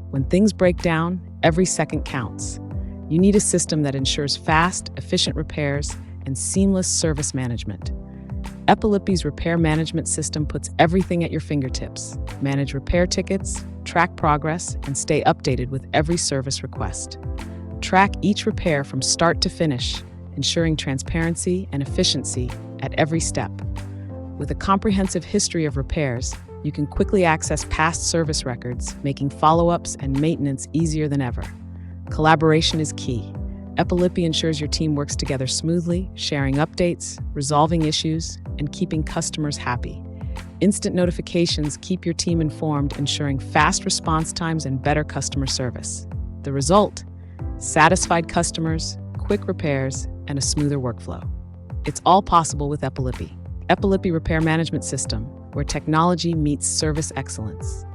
When things break down, every second counts. You need a system that ensures fast, efficient repairs and seamless service management. Epilipi's Repair Management System puts everything at your fingertips. Manage repair tickets, track progress, and stay updated with every service request. Track each repair from start to finish, ensuring transparency and efficiency at every step. With a comprehensive history of repairs, you can quickly access past service records, making follow-ups and maintenance easier than ever. Collaboration is key. Epilipi ensures your team works together smoothly, sharing updates, resolving issues, and keeping customers happy. Instant notifications keep your team informed, ensuring fast response times and better customer service. The result? Satisfied customers, quick repairs, and a smoother workflow. It's all possible with Epilipi. Epilipi Repair Management System, where technology meets service excellence.